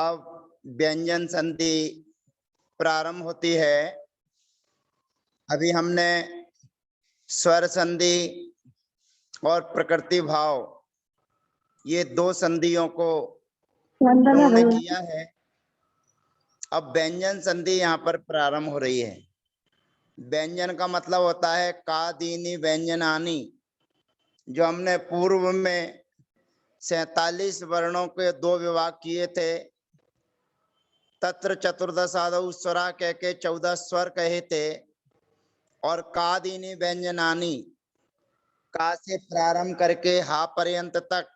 अब व्यंजन संधि प्रारंभ होती है। अभी हमने स्वर संधि और प्रकृति भाव ये दो संधियों को पूर्ण किया है। अब व्यंजन संधि यहाँ पर प्रारंभ हो रही है। व्यंजन का मतलब होता है का दीनी व्यंजनानी। जो हमने पूर्व में 47 वर्णों के दो विभाग किए थे, तत्र चतुर्दशादौ स्वरा कह के 14 स्वर कहे थे, और का दीनी व्यंजनानी का से प्रारंभ करके हा पर्यंत तक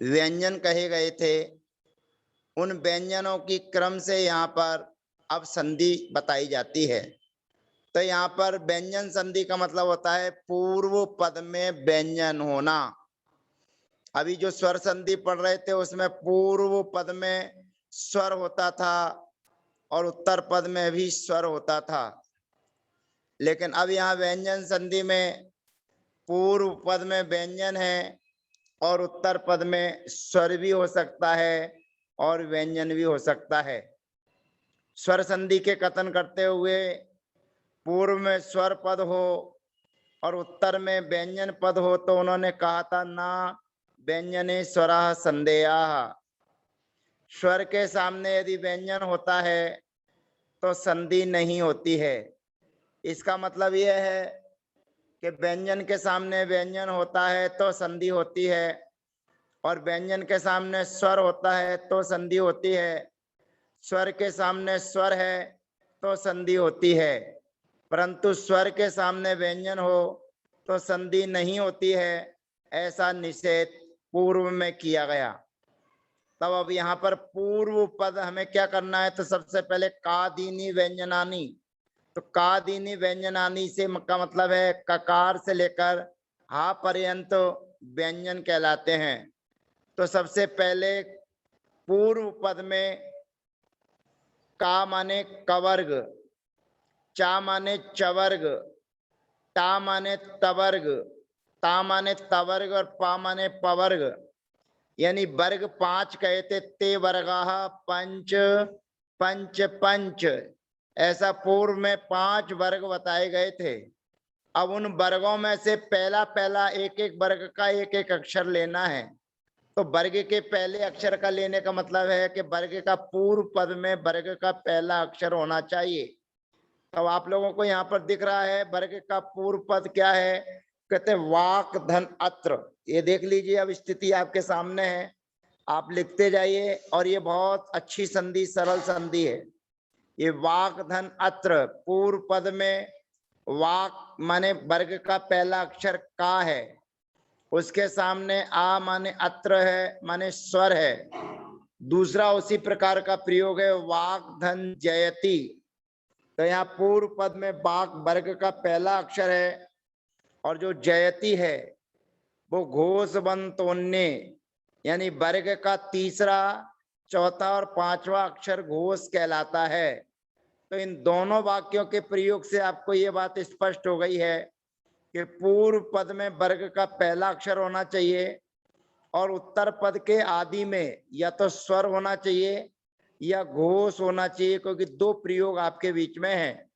व्यंजन कहे गए थे। उन व्यंजनों की क्रम से यहाँ पर अब संधि बताई जाती है। तो यहाँ पर व्यंजन संधि का मतलब होता है पूर्व पद में व्यंजन होना। अभी जो स्वर संधि पढ़ रहे थे उसमें पूर्व पद में स्वर होता था और उत्तर पद में भी स्वर होता था, लेकिन अब यहाँ व्यंजन संधि में पूर्व पद में व्यंजन है और उत्तर पद में स्वर भी हो सकता है और व्यंजन भी हो सकता है। स्वर संधि के कथन करते हुए पूर्व में स्वर पद हो और उत्तर में व्यंजन पद हो तो उन्होंने कहा था ना व्यंजने स्वरः संदेयाः। स्वर के सामने यदि व्यंजन होता है तो संधि नहीं होती है। इसका मतलब यह है कि व्यंजन के सामने व्यंजन होता है तो संधि होती है, और व्यंजन के सामने स्वर होता है तो संधि होती है। स्वर के सामने स्वर है तो संधि होती है, परंतु स्वर के सामने व्यंजन हो तो संधि नहीं होती है, ऐसा निषेध पूर्व में किया गया। तब अब यहाँ पर पूर्व पद हमें क्या करना है, तो सबसे पहले का दीनी व्यंजनानी। तो का दीनी व्यंजनानी से का मतलब है ककार से लेकर हा पर्यंत व्यंजन कहलाते हैं। तो सबसे पहले पूर्व पद में का माने कवर्ग, चा माने चवर्ग, टा माने तवर्ग, ता माने तवर्ग और पा माने पवर्ग, यानी वर्ग 5 कहे थे। ते वर्गाः पंच पंच पंच, ऐसा पूर्व में 5 वर्ग बताए गए थे। अब उन वर्गों में से पहला पहला एक एक वर्ग का एक एक अक्षर लेना है। तो वर्ग के पहले अक्षर का लेने का मतलब है कि वर्ग का पूर्व पद में वर्ग का पहला अक्षर होना चाहिए। तो आप लोगों को यहाँ पर दिख रहा है वर्ग का पूर्व पद क्या है, कहते हैं वाक धन अत्र। ये देख लीजिए, अब स्थिति आपके सामने है, आप लिखते जाइए। और ये बहुत अच्छी संधि, सरल संधि है। ये वाक धन अत्र, पूर्व पद में वाक माने वर्ग का पहला अक्षर का है, उसके सामने आ माने अत्र है माने स्वर है। दूसरा उसी प्रकार का प्रयोग है वाक धन जयति। तो यहाँ पूर्व पद में वाक वर्ग का पहला अक्षर है, और जो जयति है वो घोषबंतोन्य यानी वर्ग का तीसरा, चौथा और पांचवा अक्षर घोष कहलाता है। तो इन दोनों वाक्यों के प्रयोग से आपको ये बात स्पष्ट हो गई है कि पूर्व पद में वर्ग का पहला अक्षर होना चाहिए और उत्तर पद के आदि में या तो स्वर होना चाहिए या घोष होना चाहिए, क्योंकि दो प्रयोग आपके बीच में है।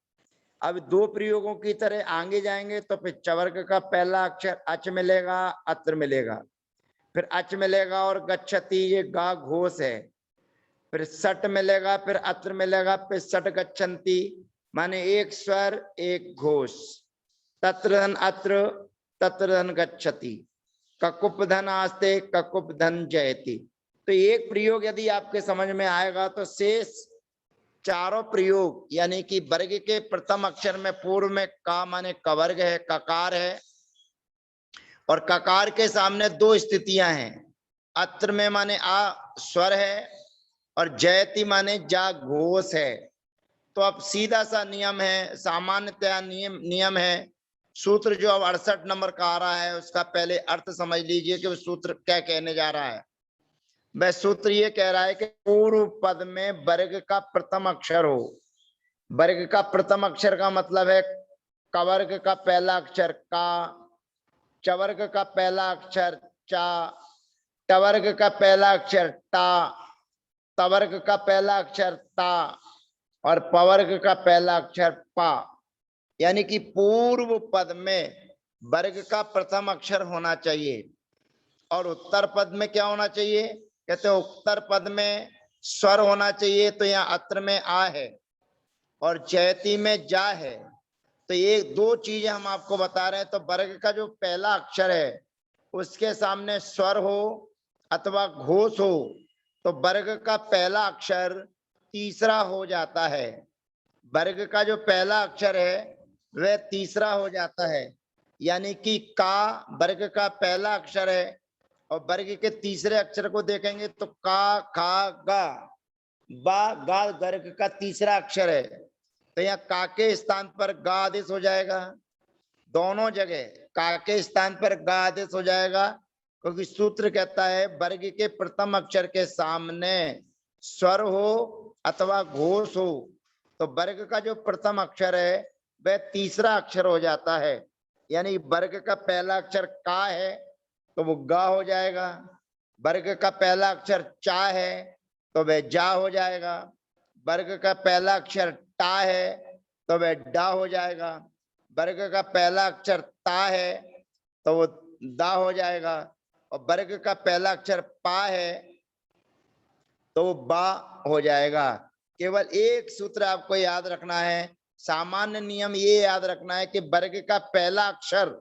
अब दो प्रयोगों की तरह आगे जाएंगे तो फिर चवर्ग का पहला अक्षर अच मिलेगा, अत्र मिलेगा, फिर अच मिलेगा और गच्छति, ये गा घोष है, फिर सट मिलेगा, फिर अत्र मिलेगा, फिर सट गच्छन्ति, माने एक स्वर एक घोष। तत्र धन अत्र, तत्र धन गच्छति, ककुप धन आस्ते, ककुप धन जयति। तो एक प्रयोग यदि आपके समझ में आएगा तो शेष चारों प्रयोग यानी कि वर्ग के प्रथम अक्षर में पूर्व में का माने कवर्ग है, ककार है, और ककार के सामने दो स्थितियां हैं। अत्र में माने आ स्वर है और जयति माने जा घोष है। तो अब सीधा सा नियम है, सामान्यतया नियम है। सूत्र जो अब 68 नंबर का आ रहा है उसका पहले अर्थ समझ लीजिए कि वो सूत्र क्या कहने जा रहा है। वह सूत्र ये कह रहा है कि पूर्व पद में वर्ग का प्रथम अक्षर हो। वर्ग का प्रथम अक्षर का मतलब है कवर्ग का पहला अक्षर का, चवर्ग का पहला अक्षर चा, टवर्ग का पहला अक्षर टा, तवर्ग का पहला अक्षर ता और पवर्ग का पहला अक्षर पा, यानी कि पूर्व पद में वर्ग का प्रथम अक्षर होना चाहिए। और उत्तर पद में क्या होना चाहिए? कहते उत्तर पद में स्वर होना चाहिए। तो यहाँ अत्र में आ है और जयति में जा है। तो ये दो चीजें हम आपको बता रहे हैं। तो वर्ग का जो पहला अक्षर है उसके सामने स्वर हो अथवा घोष हो तो वर्ग का पहला अक्षर तीसरा हो जाता है। वर्ग का जो पहला अक्षर है वह तीसरा हो जाता है, यानी कि का वर्ग का पहला अक्षर है और वर्ग के तीसरे अक्षर को देखेंगे तो का, खा, गा, बा, गा वर्ग का तीसरा अक्षर है। तो यहाँ का के स्थान पर गा आदेश हो जाएगा। दोनों जगह का के स्थान पर गा आदेश हो जाएगा, क्योंकि सूत्र कहता है वर्ग के प्रथम अक्षर के सामने स्वर हो अथवा घोष हो तो वर्ग का जो प्रथम अक्षर है वह तीसरा अक्षर हो जाता है। यानी वर्ग का पहला अक्षर का है तो वो गा हो जाएगा, वर्ग का पहला अक्षर चा है तो वह जा हो जाएगा, वर्ग का पहला अक्षर टा है तो वह डा हो जाएगा, वर्ग का पहला अक्षर ता है तो वो दा हो जाएगा, और वर्ग का पहला अक्षर पा है तो वो बा हो जाएगा। केवल एक सूत्र आपको याद रखना है, सामान्य नियम ये याद रखना है कि वर्ग का पहला अक्षर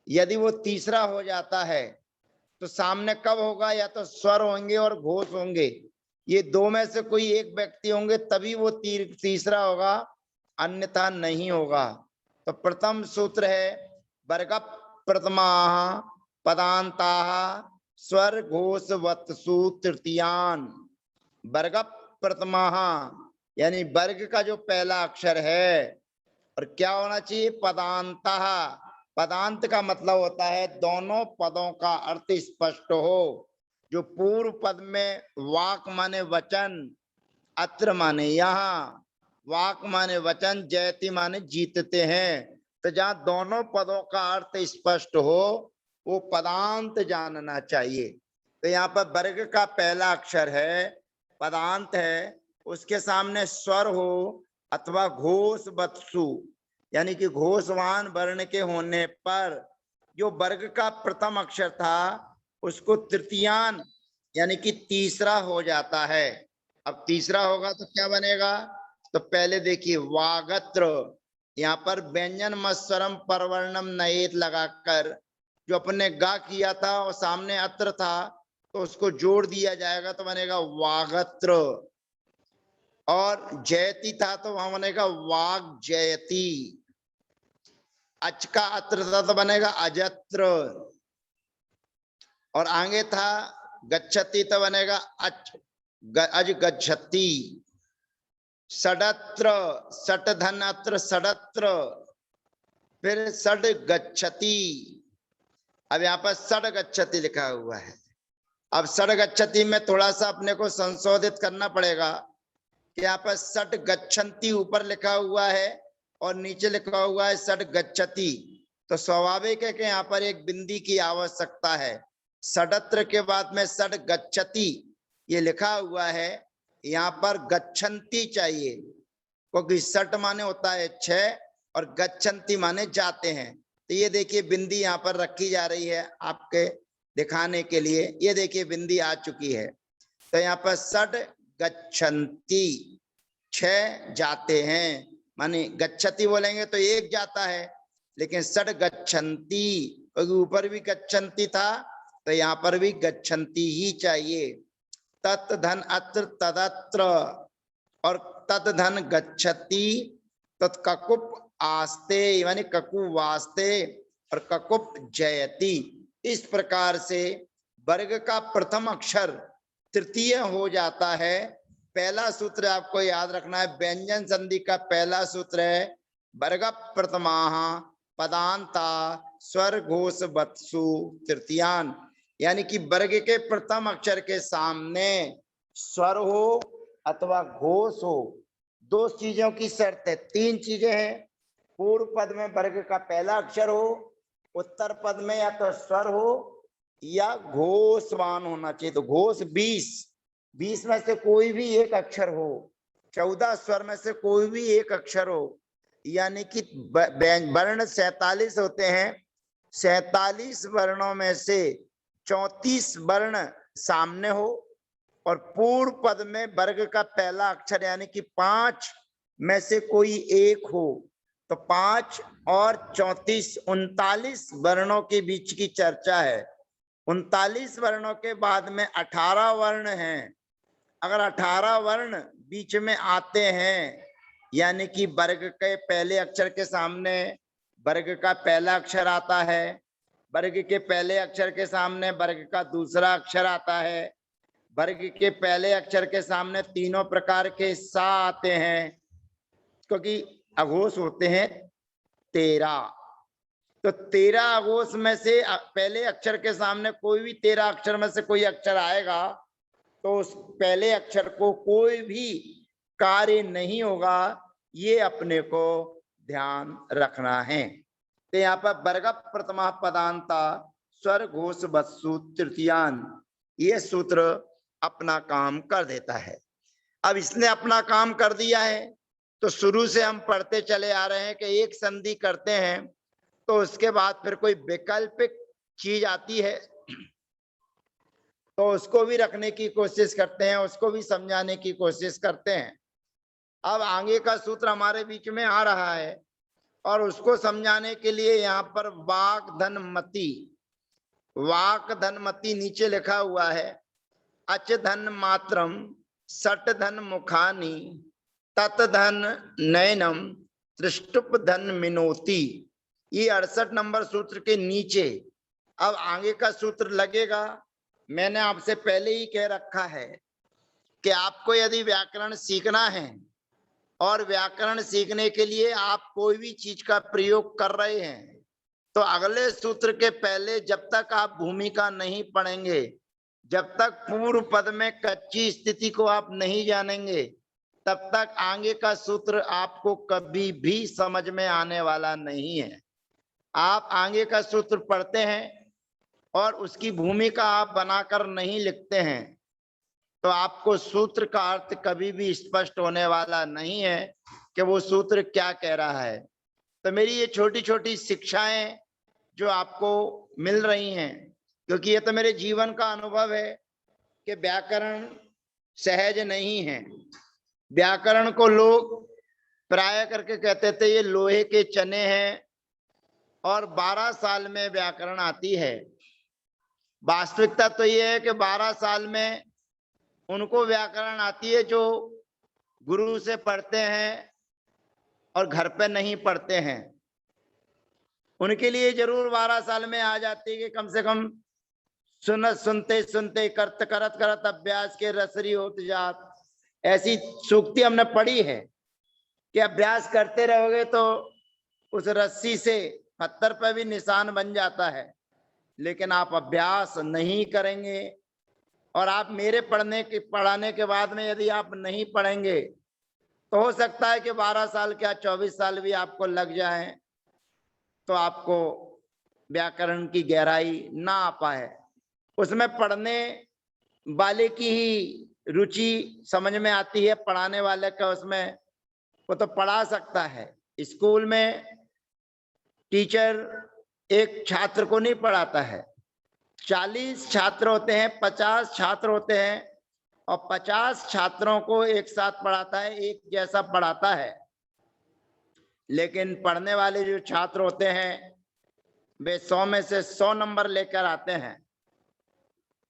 यदि वो तीसरा हो जाता है तो सामने कब होगा? या तो स्वर होंगे और घोष होंगे, ये दो में से कोई एक व्यक्ति होंगे तभी वो तीसरा होगा, अन्यथा नहीं होगा। तो प्रथम सूत्र है वर्ग प्रथमा पदांता स्वर घोष वत्सु तृतीयान। वर्ग प्रथमा यानी वर्ग का जो पहला अक्षर है, और क्या होना चाहिए? पदांता। पदांत का मतलब होता है दोनों पदों का अर्थ स्पष्ट हो। जो पूर्व पद में वाक माने वचन, अत्र माने यहाँ, वाक माने वचन, जयति माने जीतते हैं, तो जहां दोनों पदों का अर्थ स्पष्ट हो वो पदांत जानना चाहिए। तो यहाँ पर वर्ग का पहला अक्षर है, पदांत है, उसके सामने स्वर हो अथवा घोष वत्सु यानी कि घोषवान वर्ण के होने पर जो वर्ग का प्रथम अक्षर था उसको तृतीयान यानी कि तीसरा हो जाता है। अब तीसरा होगा तो क्या बनेगा? तो पहले देखिए वागत्र, यहाँ पर व्यंजन मत्स्वरम परवर्णम नयेत लगाकर जो अपने गा किया था और सामने अत्र था तो उसको जोड़ दिया जाएगा तो बनेगा वागत्र। और जयति था तो वहां बनेगा वाग जयति। अच का अत्र था तो बनेगा अजत्र। और आगे था गच्छति तो बनेगा अच अज गच्छति। षडत्र, सट धन अत्र षडत्र, फिर षड गच्छति। अब यहाँ पर षड गच्छति लिखा हुआ है। अब षड गच्छति में थोड़ा सा अपने को संशोधित करना पड़ेगा कि यहाँ पर षट गच्छन्ति ऊपर लिखा हुआ है और नीचे लिखा हुआ है षट गच्छति। तो स्वाभाविक है कि यहाँ पर एक बिंदी की आवश्यकता है। षडत्र के बाद में षट गच्छति ये लिखा हुआ है, यहाँ पर गच्छन्ति चाहिए, क्योंकि षट माने होता है 6 और गच्छन्ति माने जाते हैं। तो ये देखिए बिंदी यहाँ पर रखी जा रही है आपके दिखाने के लिए। ये देखिए बिंदी आ चुकी है। तो यहाँ पर षट गच्छन्ति 6 जाते हैं, माने गच्छति बोलेंगे तो एक जाता है, लेकिन षट गच्छन्ति क्योंकि ऊपर भी गच्छन्ति था तो यहाँ पर भी गच्छन्ति ही चाहिए। तत् धन अत्र तदत्र और तत् धन गच्छति तत्ककुप आस्ते यानी ककु वास्ते और ककुप जयति। इस प्रकार से वर्ग का प्रथम अक्षर तृतीय हो जाता है। पहला सूत्र आपको याद रखना है, व्यंजन संधि का पहला सूत्र है वर्ग प्रथमा पदांता स्वर घोष वत्सु तृतीयान, यानी कि वर्ग के प्रथम अक्षर के सामने स्वर हो अथवा घोष हो। दो चीजों की शर्त है, 3 चीजें हैं। पूर्व पद में वर्ग का पहला अक्षर हो, उत्तर पद में या तो स्वर हो या घोषवान होना चाहिए। तो घोष 20 20 में से कोई भी एक अक्षर हो, 14 स्वर में से कोई भी एक अक्षर हो, यानी कि वर्ण 47 होते हैं। 47 वर्णों में से 34 वर्ण सामने हो और पूर्व पद में वर्ग का पहला अक्षर यानी कि 5 में से कोई एक हो, तो 5 और 34 39 वर्णों के बीच की चर्चा है। 39 वर्णों के बाद में 18 वर्ण हैं। अगर 18 वर्ण बीच में आते हैं, यानी कि वर्ग के पहले अक्षर के सामने वर्ग का पहला अक्षर आता है, वर्ग के पहले अक्षर के सामने वर्ग का दूसरा अक्षर आता है, वर्ग के पहले अक्षर के सामने तीनों प्रकार के सा आते हैं, क्योंकि अघोष होते हैं 13। तो 13 अघोष में से पहले अक्षर के सामने कोई भी 13 अक्षर में से कोई अक्षर आएगा तो उस पहले अक्षर को कोई भी कार्य नहीं होगा, ये अपने को ध्यान रखना है। तो यहाँ पर वर्ग प्रथमा पदांता स्वर घोष वत्सु तृतीयान, ये सूत्र अपना काम कर देता है। अब इसने अपना काम कर दिया है तो शुरू से हम पढ़ते चले आ रहे हैं कि एक संधि करते हैं तो उसके बाद फिर कोई वैकल्पिक चीज आती है तो उसको भी रखने की कोशिश करते हैं, उसको भी समझाने की कोशिश करते हैं। अब आगे का सूत्र हमारे बीच में आ रहा है और उसको समझाने के लिए यहाँ पर वाक धनमति नीचे लिखा हुआ है। अच धन मात्रम सट धन मुखानी तत धन नयनम त्रिष्टुप धन मिनोती, ये 68 नंबर सूत्र के नीचे अब आगे का सूत्र लगेगा। मैंने आपसे पहले ही कह रखा है कि आपको यदि व्याकरण सीखना है और व्याकरण सीखने के लिए आप कोई भी चीज का प्रयोग कर रहे हैं तो अगले सूत्र के पहले जब तक आप भूमिका नहीं पढ़ेंगे, जब तक पूर्व पद में कच्ची स्थिति को आप नहीं जानेंगे, तब तक आगे का सूत्र आपको कभी भी समझ में आने वाला नहीं है। आप आगे का सूत्र पढ़ते हैं और उसकी भूमिका आप बनाकर नहीं लिखते हैं तो आपको सूत्र का अर्थ कभी भी स्पष्ट होने वाला नहीं है कि वो सूत्र क्या कह रहा है। तो मेरी ये छोटी छोटी शिक्षाएं जो आपको मिल रही हैं, क्योंकि ये तो मेरे जीवन का अनुभव है कि व्याकरण सहज नहीं है। व्याकरण को लोग प्राय करके कहते थे ये लोहे के चने हैं और 12 साल में व्याकरण आती है। वास्तविकता तो ये है कि 12 साल में उनको व्याकरण आती है जो गुरु से पढ़ते हैं और घर पे नहीं पढ़ते हैं। उनके लिए जरूर 12 साल में आ जाती है कि कम से कम सुनते सुनते करत करत करत अभ्यास के रसरी होत जात, ऐसी सूक्ति हमने पढ़ी है कि अभ्यास करते रहोगे तो उस रस्सी से पत्थर पर भी निशान बन जाता है। लेकिन आप अभ्यास नहीं करेंगे और आप मेरे पढ़ाने के बाद में यदि आप नहीं पढ़ेंगे तो हो सकता है कि 12 साल क्या 24 साल भी आपको लग जाए तो आपको व्याकरण की गहराई ना आ पाए। उसमें पढ़ने वाले की ही रुचि समझ में आती है, पढ़ाने वाले का उसमें वो तो पढ़ा सकता है। स्कूल में टीचर एक छात्र को नहीं पढ़ाता है, 40 छात्र होते हैं, 50 छात्र होते हैं और 50 छात्रों को एक साथ पढ़ाता है, एक जैसा पढ़ाता है। लेकिन पढ़ने वाले जो छात्र होते हैं वे 100 में से 100 नंबर लेकर आते हैं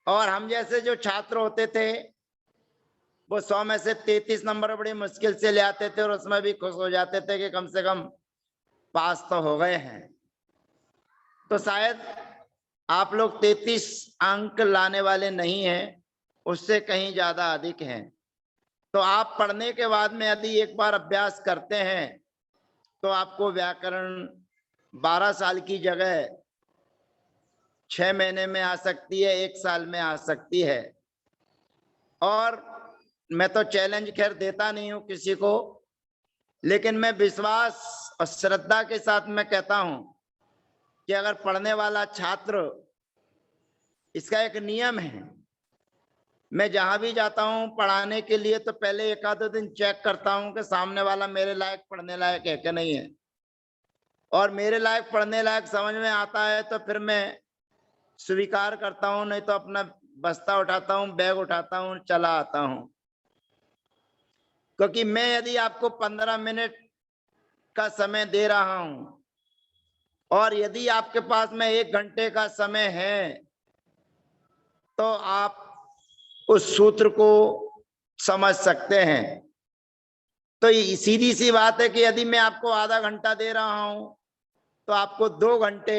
और हम जैसे जो छात्र होते थे वो 100 में से 33 नंबर बड़ी मुश्किल से ले आते थे और उसमें भी खुश हो जाते थे कि कम से कम पास तो हो गए हैं। तो शायद आप लोग 33 अंक लाने वाले नहीं हैं, उससे कहीं ज्यादा अधिक हैं। तो आप पढ़ने के बाद में यदि एक बार अभ्यास करते हैं तो आपको व्याकरण 12 साल की जगह 6 महीने में आ सकती है, 1 साल में आ सकती है। और मैं तो चैलेंज खैर देता नहीं हूं किसी को, लेकिन मैं विश्वास और श्रद्धा के साथ मैं कहता हूं कि अगर पढ़ने वाला छात्र, इसका एक नियम है मैं जहां भी जाता हूं पढ़ाने के लिए तो पहले एक आध दिन चेक करता हूं कि सामने वाला मेरे लायक पढ़ने लायक है कि नहीं है, और मेरे लायक पढ़ने लायक समझ में आता है तो फिर मैं स्वीकार करता हूं, नहीं तो अपना बस्ता उठाता हूं, बैग उठाता हूं, चला आता हूं। क्योंकि मैं यदि आपको 15 मिनट का समय दे रहा हूं और यदि आपके पास में 1 घंटे का समय है तो आप उस सूत्र को समझ सकते हैं। तो ये सीधी सी बात है कि यदि मैं आपको आधा घंटा दे रहा हूं तो आपको 2 घंटे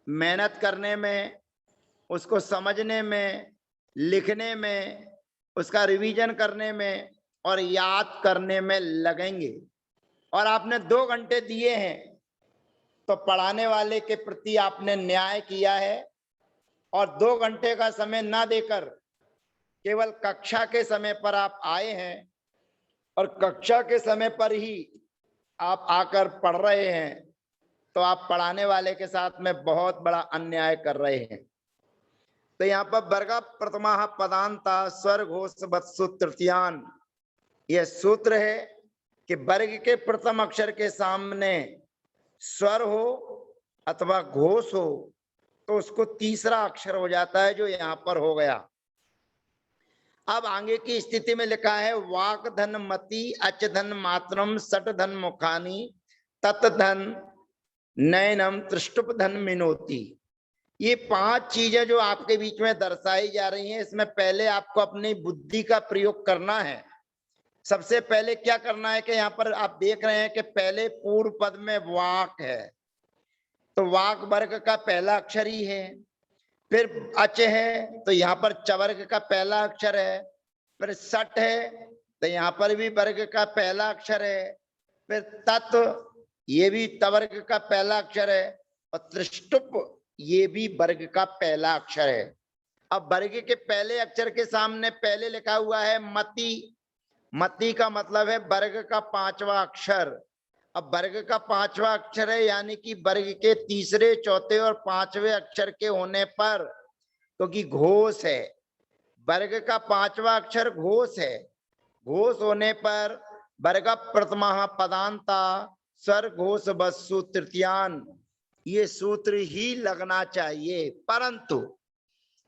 मेहनत करने में, उसको समझने में, लिखने में, उसका रिवीजन करने में और याद करने में लगेंगे। और आपने 2 घंटे दिए हैं तो पढ़ाने वाले के प्रति आपने न्याय किया है। और 2 घंटे का समय ना देकर केवल कक्षा के समय पर आप आए हैं और कक्षा के समय पर ही आप आकर पढ़ रहे हैं, तो आप पढ़ाने वाले के साथ में बहुत बड़ा अन्याय कर रहे हैं। तो यहाँ पर वर्ग प्रथमा पदांता स्वर घोष वत्सु तृतीयान, यह सूत्र है कि वर्ग के प्रथम अक्षर के सामने स्वर हो अथवा घोष हो तो उसको तीसरा अक्षर हो जाता है, जो यहाँ पर हो गया। अब आगे की स्थिति में लिखा है वाक धन मति अच धन मात्रम सट धन मुखानी तत् धन नयनम त्रिष्टुप धन मिनोती। ये 5 चीजें जो आपके बीच में दर्शाई जा रही हैं, इसमें पहले आपको अपनी बुद्धि का प्रयोग करना है। सबसे पहले क्या करना है कि यहाँ पर आप देख रहे हैं कि पहले पूर्व पद में वाक है, तो वाक वर्ग का पहला अक्षर ही है। फिर अच है तो यहाँ पर चवर्ग का पहला अक्षर है। फिर सट है तो यहाँ पर भी वर्ग का पहला अक्षर है। फिर तत्व, ये भी तवर्ग का पहला अक्षर है। और त्रिष्टुप, ये भी वर्ग का पहला अक्षर है। अब वर्ग के पहले अक्षर के सामने पहले लिखा हुआ है मति। मति का मतलब है वर्ग का 5वां अक्षर। अब वर्ग का 5वां अक्षर है, यानी कि वर्ग के तीसरे, चौथे और 5वें अक्षर के होने पर, क्योंकि तो घोष है, वर्ग का 5वां अक्षर घोष है, घोष होने पर वर्ग प्रथमा पदांता स्वर घोष वस्सु तृतीयान, ये सूत्र ही लगना चाहिए। परंतु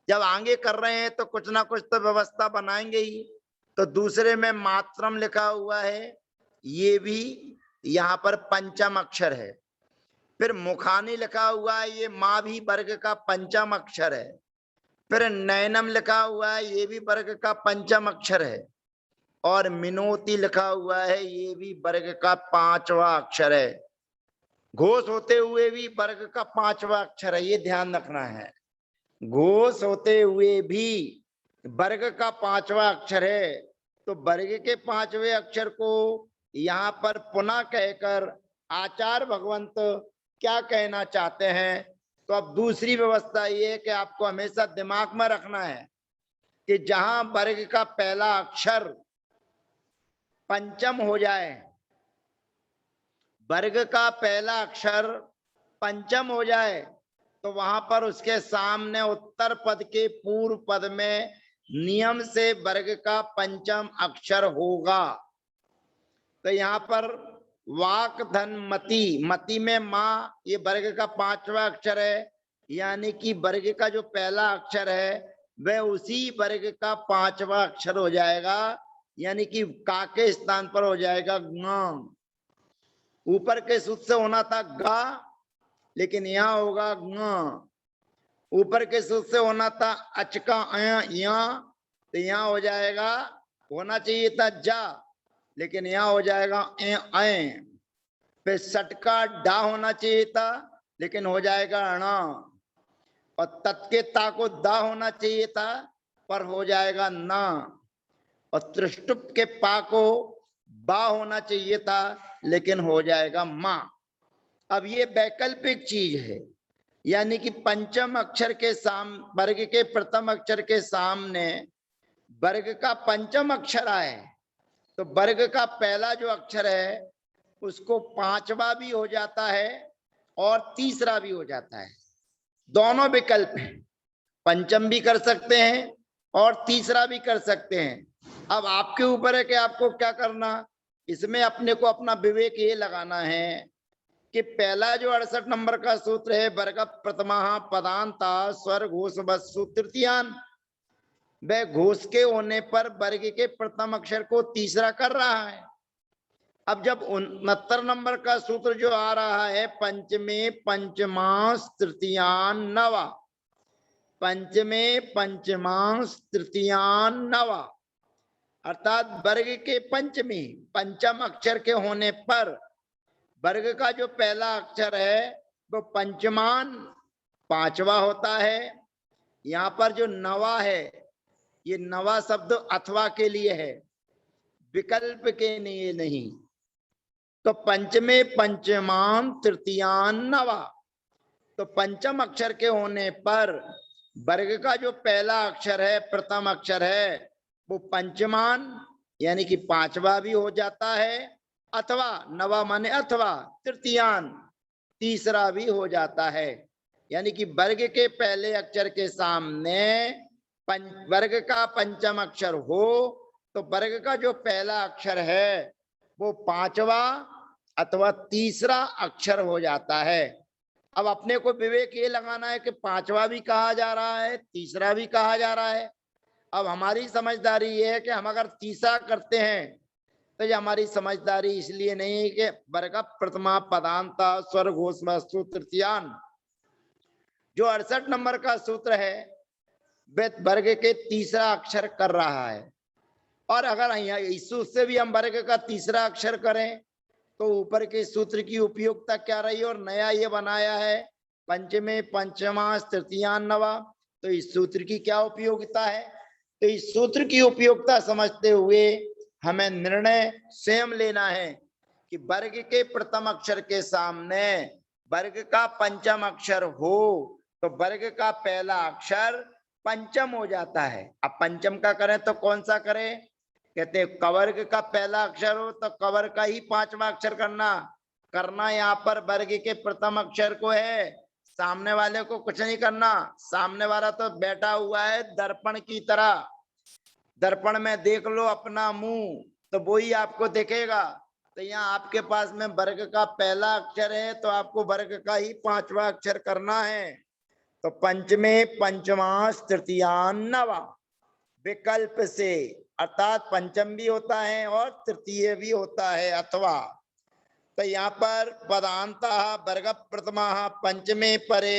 जब आगे कर रहे हैं तो कुछ ना कुछ तो व्यवस्था बनाएंगे ही। तो दूसरे में मात्रम लिखा हुआ है, ये भी यहाँ पर पंचम अक्षर है। फिर मुखानी लिखा हुआ है, ये माँ भी वर्ग का पंचम अक्षर है। फिर नयनम लिखा हुआ है, ये भी वर्ग का पंचम अक्षर है। और मिनोती लिखा हुआ है, ये भी वर्ग का 5वां अक्षर है। घोष होते हुए भी वर्ग का 5वां अक्षर है, ये ध्यान रखना है। घोष होते हुए भी वर्ग का 5वां अक्षर है। तो वर्ग के 5वें अक्षर को यहाँ पर पुनः कहकर आचार्य भगवंत क्या कहना चाहते हैं। तो अब दूसरी व्यवस्था ये है कि आपको हमेशा दिमाग में रखना है कि जहां वर्ग का पहला अक्षर पंचम हो जाए, वर्ग का पहला अक्षर पंचम हो जाए, तो वहां पर उसके सामने उत्तर पद के पूर्व पद में नियम से वर्ग का पंचम अक्षर होगा। तो यहाँ पर वाक धन मति, मति में माँ, ये वर्ग का 5वां अक्षर है, यानी कि वर्ग का जो पहला अक्षर है वह उसी वर्ग का 5वां अक्षर हो जाएगा, यानी कि का के स्थान पर हो जाएगा ग। ऊपर के सूत्र से होना था गा, लेकिन यहाँ होगा ग। ऊपर के सूत्र से होना था अचका यहाँ, तो यहाँ हो जाएगा, होना चाहिए था जा, लेकिन यहाँ हो जाएगा ए। फिर सटका डा होना चाहिए था, लेकिन हो जाएगा अणा। और तत्के ता को दा होना चाहिए था, पर हो जाएगा ना। और त्रिष्टुप के पा को बा होना चाहिए था, लेकिन हो जाएगा मां। अब ये वैकल्पिक चीज है, यानी कि पंचम अक्षर के वर्ग के प्रथम अक्षर के सामने वर्ग का पंचम अक्षर आए तो वर्ग का पहला जो अक्षर है उसको 5वां भी हो जाता है और तीसरा भी हो जाता है। दोनों विकल्प हैं, पंचम भी कर सकते हैं और तीसरा भी कर सकते हैं। अब आपके ऊपर है कि आपको क्या करना। इसमें अपने को अपना विवेक ये लगाना है कि पहला जो 68 नंबर का सूत्र है, वर्ग प्रथमा पदांता स्वर घोष वस्तु तृतीयान, वह घोष के होने पर वर्ग के प्रथम अक्षर को तीसरा कर रहा है। अब जब 69 नंबर का सूत्र जो आ रहा है, पंचमे पंचमांश तृतीयान नवा, पंचमे पंचमांश तृतीयान नवा, अर्थात वर्ग के पंचमी पंचम अक्षर के होने पर वर्ग का जो पहला अक्षर है वो पंचमान पांचवा होता है। यहाँ पर जो नवा है, ये नवा शब्द अथवा के लिए है, विकल्प के लिए नहीं। तो पंचमे पंचमान तृतीयान नवा, तो पंचम अक्षर के होने पर वर्ग का जो पहला अक्षर है, प्रथम अक्षर है, वो पंचमान यानी कि पांचवा भी हो जाता है, अथवा नवा माने अथवा तृतीयान तीसरा भी हो जाता है। यानी कि वर्ग के पहले अक्षर के सामने वर्ग का पंचम अक्षर हो तो वर्ग का जो पहला अक्षर है वो पांचवा अथवा तीसरा अक्षर हो जाता है। अब अपने को विवेक ये लगाना है कि पांचवा भी कहा जा रहा है, तीसरा भी कहा जा रहा है। अब हमारी समझदारी ये है कि हम अगर तीसरा करते हैं तो ये हमारी समझदारी इसलिए नहीं है कि वर्ग प्रथमा पदांता स्वर घोष वस्तु तृतीयान, जो 68 नंबर का सूत्र है वर्ग के तीसरा अक्षर कर रहा है। और अगर इस सूत्र से भी हम वर्ग का तीसरा अक्षर करें तो ऊपर के सूत्र की उपयोगिता क्या रही, और नया ये बनाया है पंचमे पंचमांश तृतीयान नवा, तो इस सूत्र की क्या उपयोगिता है। तो इस सूत्र की उपयोगिता समझते हुए हमें निर्णय स्वयं लेना है कि वर्ग के प्रथम अक्षर के सामने वर्ग का पंचम अक्षर हो तो वर्ग का पहला अक्षर पंचम हो जाता है। अब पंचम का करें तो कौन सा करें, कहते हैं कवर्ग का पहला अक्षर हो तो कवर्ग का ही पांचवा अक्षर करना यहाँ पर वर्ग के प्रथम अक्षर को है, सामने वाले को कुछ नहीं करना। सामने वाला तो बैठा हुआ है दर्पण की तरह, दर्पण में देख लो अपना मुंह तो वो ही आपको दिखेगा। तो यहाँ आपके पास में वर्ग का पहला अक्षर है तो आपको वर्ग का ही पांचवा अक्षर करना है। तो पंचमे पंचमांश तृतीयान नवा, विकल्प से, अर्थात पंचम भी होता है और तृतीय भी होता है अथवा। तो यहाँ पर पदांता वर्ग प्रथमा पंचमे परे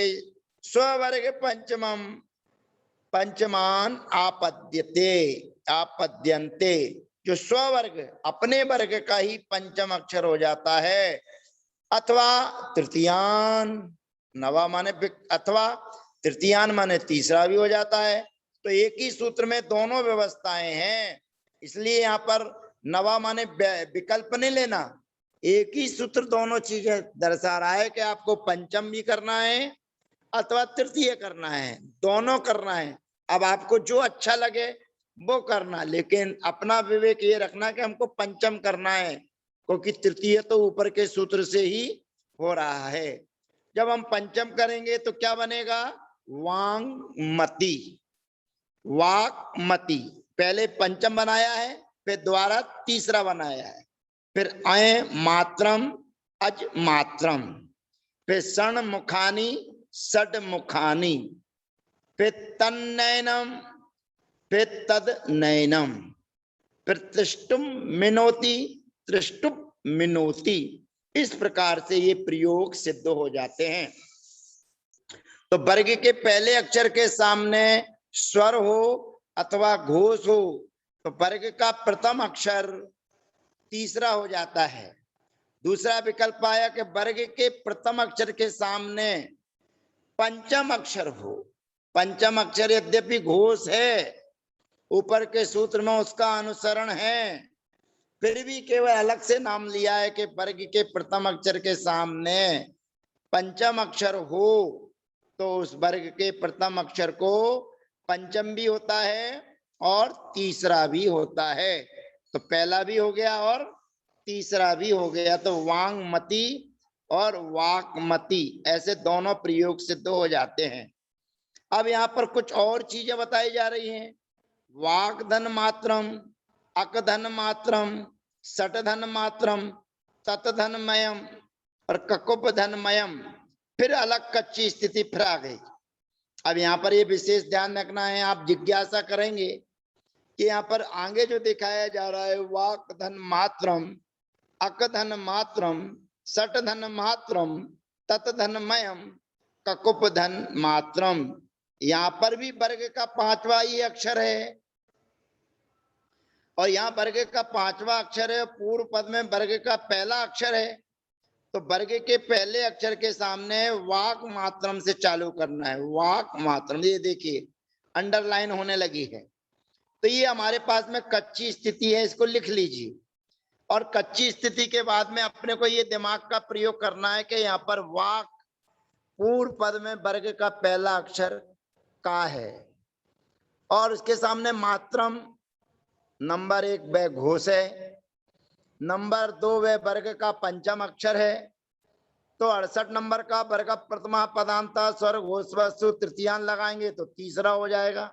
स्ववर्ग पंचमम पंचमान आपद्यते आपद्यन्ते, जो स्ववर्ग अपने वर्ग का ही पंचम अक्षर हो जाता है, अथवा तृतीयान नवा माने अथवा तृतीयान माने तीसरा भी हो जाता है। तो एक ही सूत्र में दोनों व्यवस्थाएं हैं, इसलिए यहाँ पर नवा माने विकल्प नहीं लेना, एक ही सूत्र दोनों चीजें दर्शा रहा है कि आपको पंचम भी करना है अथवा तृतीय करना है, दोनों करना है। अब आपको जो अच्छा लगे वो करना, लेकिन अपना विवेक ये रखना कि हमको पंचम करना है, क्योंकि तृतीय तो ऊपर के सूत्र से ही हो रहा है। जब हम पंचम करेंगे तो क्या बनेगा, वांगमति, वाकमति। पहले पंचम बनाया है, फिर द्वारा तीसरा बनाया है, फिर अय मात्रम अज मात्रम, फिर षण मुखानी षड मुखानी, फिर तन्नयनम, फिर तद नयनम, फिर त्रिष्टुम मिनोति त्रिष्टुप मिनोति। इस प्रकार से ये प्रयोग सिद्ध हो जाते हैं। तो वर्ग के पहले अक्षर के सामने स्वर हो अथवा घोष हो तो वर्ग का प्रथम अक्षर तीसरा हो जाता है। दूसरा विकल्प आया कि वर्ग के प्रथम अक्षर के सामने पंचम अक्षर हो, पंचम अक्षर यद्यपि घोष है, ऊपर के सूत्र में उसका अनुसरण है, फिर भी केवल अलग से नाम लिया है कि वर्ग के प्रथम अक्षर के सामने पंचम अक्षर हो तो उस वर्ग के प्रथम अक्षर को पंचम भी होता है और तीसरा भी होता है। तो पहला भी हो गया और तीसरा भी हो गया, तो वांगमति और वाकमति ऐसे दोनों प्रयोग सिद्ध हो जाते हैं। अब यहाँ पर कुछ और चीजें बताई जा रही हैं वाक धन मात्रम, अक धन मात्रम, सट धन मात्रम, तत धनमयम और ककुप धनमयम। फिर अलग कच्ची स्थिति फिर आ गई। अब यहाँ पर ये विशेष ध्यान रखना है, आप जिज्ञासा करेंगे कि यहाँ पर आगे जो दिखाया जा रहा है, वाक धन मात्रम, अक धन मात्रम, सट धन मात्रम, तत धनमयम, ककुप धन मात्रम। यहाँ पर भी वर्ग का पांचवा ही अक्षर है और यहाँ वर्ग का पांचवा अक्षर है, पूर्व पद में वर्ग का पहला अक्षर है। तो वर्ग के पहले अक्षर के सामने वाक मात्रम से चालू करना है, वाक मात्रम। ये देखिए अंडरलाइन होने लगी है। तो ये हमारे पास में कच्ची स्थिति है, इसको लिख लीजिए। और कच्ची स्थिति के बाद में अपने को ये दिमाग का प्रयोग करना है कि यहाँ पर वाक पूर्व पद में वर्ग का पहला अक्षर का है और उसके सामने मात्रम नंबर 1 वह घोष है, नंबर 2 वह वर्ग का पंचम अक्षर है। तो 68 नंबर का वर्ग प्रथमा पदांता स्वर घोष वस्तु तृतीयान लगाएंगे तो तीसरा हो जाएगा।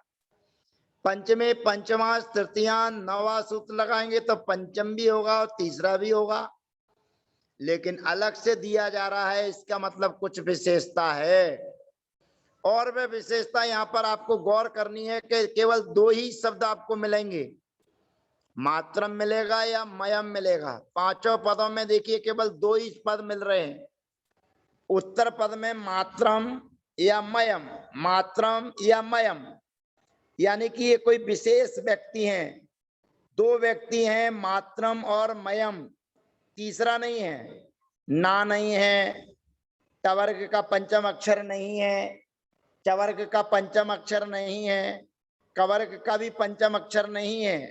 पंचमे पंचमा तृतीयान नवा सूत्र लगाएंगे तो पंचम भी होगा और तीसरा भी होगा। लेकिन अलग से दिया जा रहा है, इसका मतलब कुछ विशेषता है और वह विशेषता यहाँ पर आपको गौर करनी है कि केवल 2 ही शब्द आपको मिलेंगे, मात्रम मिलेगा या मयम मिलेगा। पांचों पदों में देखिए केवल 2 ही पद मिल रहे हैं। उत्तर पद में मात्रम या मयम, मात्रम या मयम, यानी कि ये कोई विशेष व्यक्ति हैं, 2 व्यक्ति हैं, मात्रम और मयम, तीसरा नहीं है। ना नहीं है, टवर्ग का पंचम अक्षर नहीं है, चवर्ग का पंचम अक्षर नहीं है, कवर्ग का भी पंचम अक्षर नहीं है।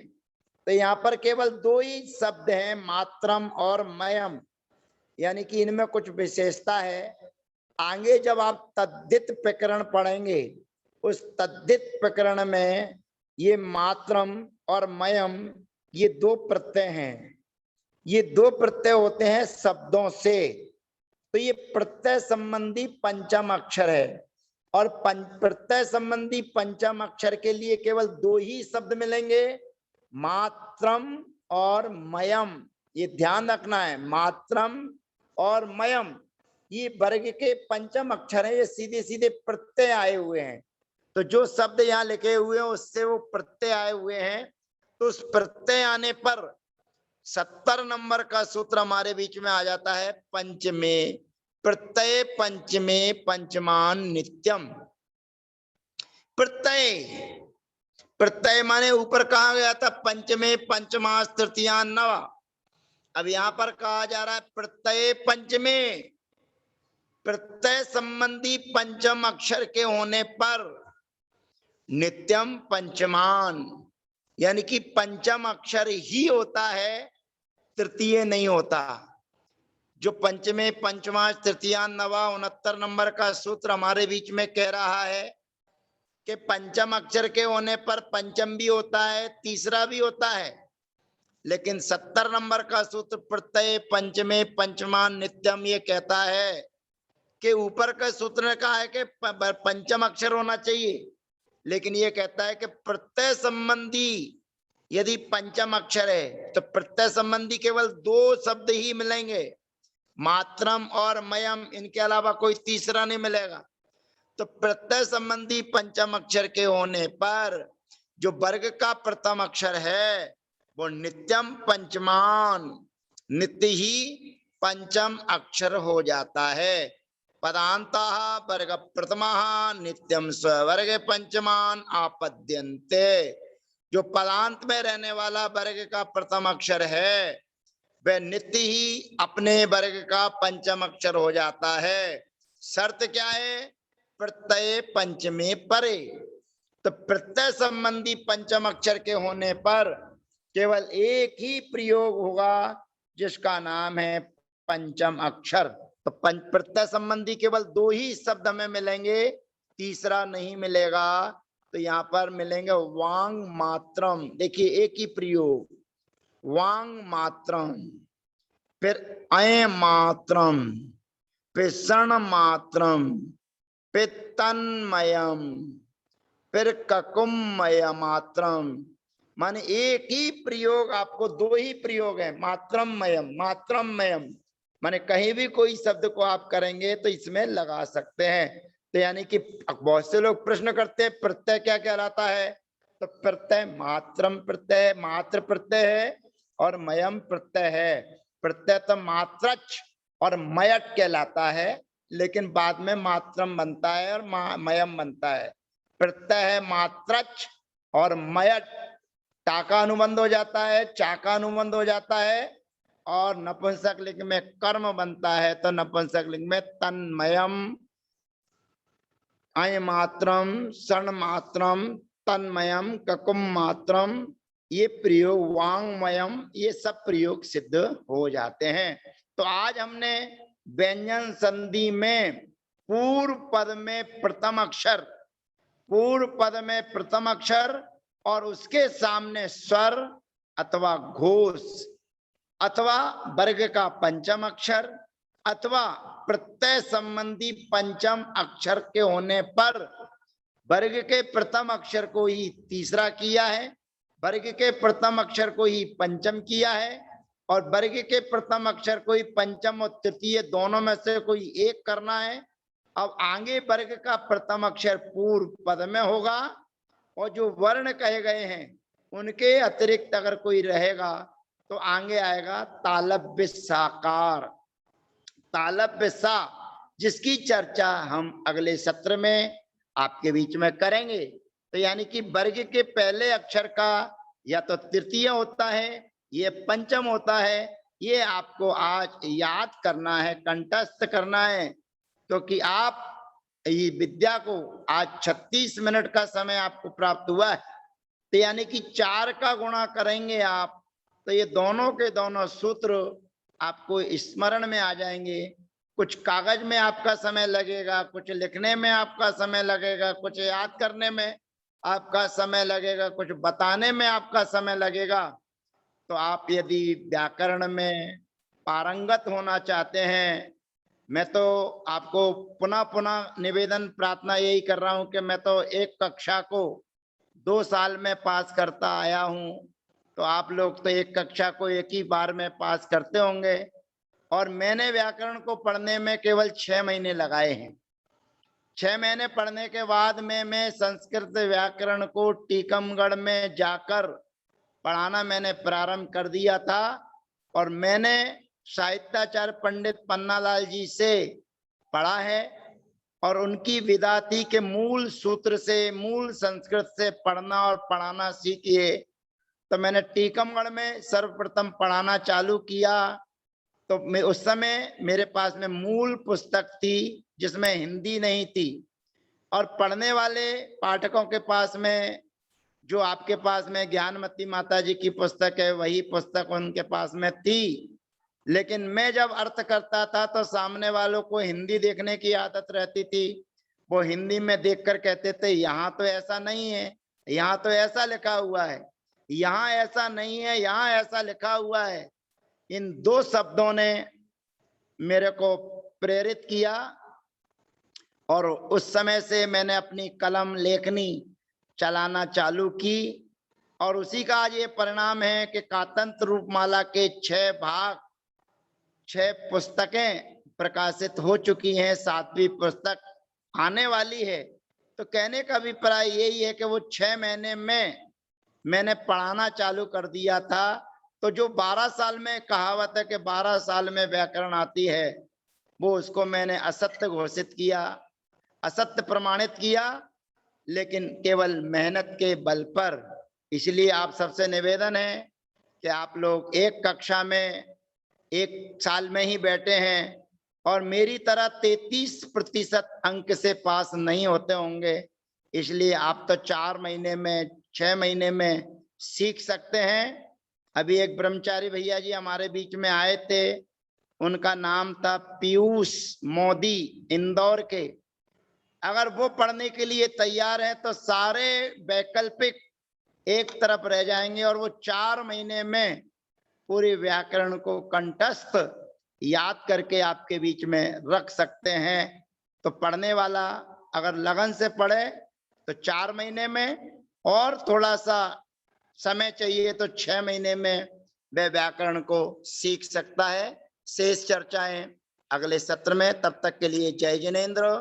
तो यहाँ पर केवल 2 ही शब्द हैं, मात्रम और मयम, यानी कि इनमें कुछ विशेषता है। आगे जब आप तद्धित प्रकरण पढ़ेंगे, उस तद्धित प्रकरण में ये मात्रम और मयम ये 2 प्रत्यय हैं, ये 2 प्रत्यय होते हैं शब्दों से। तो ये प्रत्यय संबंधी पंचम अक्षर है और प्रत्यय संबंधी पंचम अक्षर के लिए केवल 2 ही शब्द मिलेंगे, मात्रम और मयम। ये ध्यान रखना है, मात्रम और मयम ये वर्ग के पंचम अक्षर हैं, ये सीधे सीधे प्रत्यय आए हुए हैं। तो जो शब्द यहाँ लिखे हुए हैं उससे वो प्रत्यय आए हुए हैं। तो उस प्रत्यय आने पर 70 नंबर का सूत्र हमारे बीच में आ जाता है, पंचमे प्रत्यय पंचमे पंचमान नित्यम। प्रत्यय, प्रत्यय माने ऊपर कहा गया था पंचमे पंचमास तृतीयान नवा। अब यहाँ पर कहा जा रहा है प्रत्यय पंचमे, प्रत्यय संबंधी पंचम अक्षर के होने पर नित्यम पंचमान, यानी कि पंचम अक्षर ही होता है, तृतीय नहीं होता। जो पंचमे पंचमा तृतीया नवा 69 नंबर का सूत्र हमारे बीच में कह रहा है कि पंचम अक्षर के होने पर पंचम भी होता है, तीसरा भी होता है। लेकिन 70 नंबर का सूत्र प्रत्यय पंचमे पंचमान नित्यम ये कहता है कि ऊपर का सूत्र ने कहा है कि पंचम अक्षर होना चाहिए, लेकिन ये कहता है कि प्रत्यय संबंधी यदि पंचम अक्षर है तो प्रत्यय संबंधी केवल 2 शब्द ही मिलेंगे, मात्रम और मयम, इनके अलावा कोई तीसरा नहीं मिलेगा। तो प्रत्यय संबंधी पंचम अक्षर के होने पर जो वर्ग का प्रथम अक्षर है वो नित्यम पंचमान, नित्य ही पंचम अक्षर हो जाता है। पदांतः वर्ग प्रथमः नित्यम स्वर्ग पंचमान आपद्यन्ते। जो पदांत में रहने वाला वर्ग का प्रथम अक्षर है वह नित्य ही अपने वर्ग का पंचम अक्षर हो जाता है। शर्त क्या है? प्रत्यय पंचमे परे। तो प्रत्यय संबंधी पंचम अक्षर के होने पर केवल एक ही प्रयोग होगा जिसका नाम है पंचम अक्षर। तो प्रत्यय संबंधी केवल 2 ही शब्द हमें मिलेंगे, तीसरा नहीं मिलेगा। तो यहाँ पर मिलेंगे वांग मात्रम, देखिए एक ही प्रयोग, वांग मात्रम, फिर अय मात्रम, फिर षण मात्रम, फिर तन्मयम, फिर ककुमय मात्रम, माने एक ही प्रयोग, आपको दो ही प्रयोग है, मात्रम मयम, माने कहीं भी कोई शब्द को आप करेंगे तो इसमें लगा सकते हैं। तो यानी कि बहुत से लोग प्रश्न करते हैं प्रत्यय क्या कहलाता है, तो प्रत्यय मात्रम प्रत्यय, मात्र प्रत्यय है और मयम प्रत्यय है। प्रत्यय तो मात्रच और मयट कहलाता है, लेकिन बाद में मात्रम बनता है और मयम बनता है। प्रत्यय है मात्रच और मयट, टा का अनुबंध हो जाता है, चा का अनुबंध हो जाता है, और नपुंसक लिंग में कर्म बनता है, तो नपुंसक लिंग में तन्मयम, अय मात्रम, षण मात्रम, तन्मयम, ककुम मात्रम, ये प्रयोग वांगमयम, ये सब प्रयोग सिद्ध हो जाते हैं। तो आज हमने व्यंजन संधि में पूर्व पद में प्रथम अक्षर, पूर्व पद में प्रथम अक्षर और उसके सामने स्वर अथवा घोष अथवा वर्ग का पंचम अक्षर अथवा प्रत्यय संबंधी पंचम अक्षर के होने पर वर्ग के प्रथम अक्षर को ही तीसरा किया है, वर्ग के प्रथम अक्षर को ही पंचम किया है, और वर्ग के प्रथम अक्षर को ही पंचम और तृतीय दोनों में से कोई एक करना है। अब आगे वर्ग का प्रथम अक्षर पूर्व पद में होगा, और जो वर्ण कहे गए हैं उनके अतिरिक्त अगर कोई रहेगा तो आगे आएगा तालव्य साकार, तालव्य सा, जिसकी चर्चा हम अगले सत्र में आपके बीच में करेंगे। तो यानी कि वर्ग के पहले अक्षर का या तो तृतीय होता है, ये पंचम होता है, ये आपको आज याद करना है, कंठस्थ करना है, क्योंकि आप ये विद्या को आज 36 मिनट का समय आपको प्राप्त हुआ है। तो यानी कि 4 का गुणा करेंगे आप, तो ये दोनों के दोनों सूत्र आपको स्मरण में आ जाएंगे। कुछ कागज में आपका समय लगेगा, कुछ लिखने में आपका समय लगेगा, कुछ याद करने में आपका समय लगेगा, कुछ बताने में आपका समय लगेगा। तो आप यदि व्याकरण में पारंगत होना चाहते हैं, मैं तो आपको पुनः पुनः निवेदन प्रार्थना यही कर रहा हूं कि मैं तो एक कक्षा को 2 साल में पास करता आया हूं, तो आप लोग तो एक कक्षा को एक ही बार में पास करते होंगे, और मैंने व्याकरण को पढ़ने में केवल 6 महीने लगाए हैं। 6 महीने पढ़ने के बाद में मैं संस्कृत व्याकरण को टीकमगढ़ में जाकर पढ़ाना मैंने प्रारंभ कर दिया था, और मैंने साहित्याचार्य पंडित पन्नालाल जी से पढ़ा है, और उनकी विधा थी कि मूल सूत्र से, मूल संस्कृत से पढ़ना और पढ़ाना सीखिए। तो मैंने टीकमगढ़ में सर्वप्रथम पढ़ाना चालू किया, तो मैं उस समय मेरे पास में मूल पुस्तक थी जिसमें हिंदी नहीं थी, और पढ़ने वाले पाठकों के पास में जो आपके पास में ज्ञानमती माता जी की पुस्तक है वही पुस्तक उनके पास में थी। लेकिन मैं जब अर्थ करता था तो सामने वालों को हिंदी देखने की आदत रहती थी, वो हिंदी में देखकर कहते थे यहाँ तो ऐसा नहीं है, यहाँ तो ऐसा लिखा हुआ है, यहाँ ऐसा नहीं है, यहाँ ऐसा लिखा हुआ है। इन 2 शब्दों ने मेरे को प्रेरित किया, और उस समय से मैंने अपनी कलम लेखनी चलाना चालू की, और उसी का आज ये परिणाम है कि कातंत्र रूपमाला के 6 भाग, 6 पुस्तकें प्रकाशित हो चुकी हैं, 7वीं पुस्तक आने वाली है। तो कहने का अभिप्राय यही है कि वो 6 महीने में मैंने पढ़ाना चालू कर दिया था। तो जो 12 साल में कहावत है कि 12 साल में व्याकरण आती है, वो उसको मैंने असत्य घोषित किया, असत्य प्रमाणित किया, लेकिन केवल मेहनत के बल पर। इसलिए आप सबसे निवेदन है कि आप लोग एक कक्षा में 1 साल में ही बैठे हैं, और मेरी तरह 33% अंक से पास नहीं होते होंगे, इसलिए आप तो 4 महीने में, 6 महीने में सीख सकते हैं। अभी एक ब्रह्मचारी भैया जी हमारे बीच में आए थे, उनका नाम था पीयूष मोदी, इंदौर के। अगर वो पढ़ने के लिए तैयार है तो सारे वैकल्पिक एक तरफ रह जाएंगे, और वो 4 महीने में पूरे व्याकरण को कंठस्थ याद करके आपके बीच में रख सकते हैं। तो पढ़ने वाला अगर लगन से पढ़े तो 4 महीने में, और थोड़ा सा समय चाहिए तो 6 महीने में वह व्याकरण को सीख सकता है। शेष चर्चाएं अगले सत्र में। तब तक के लिए जय जिनेन्द्र।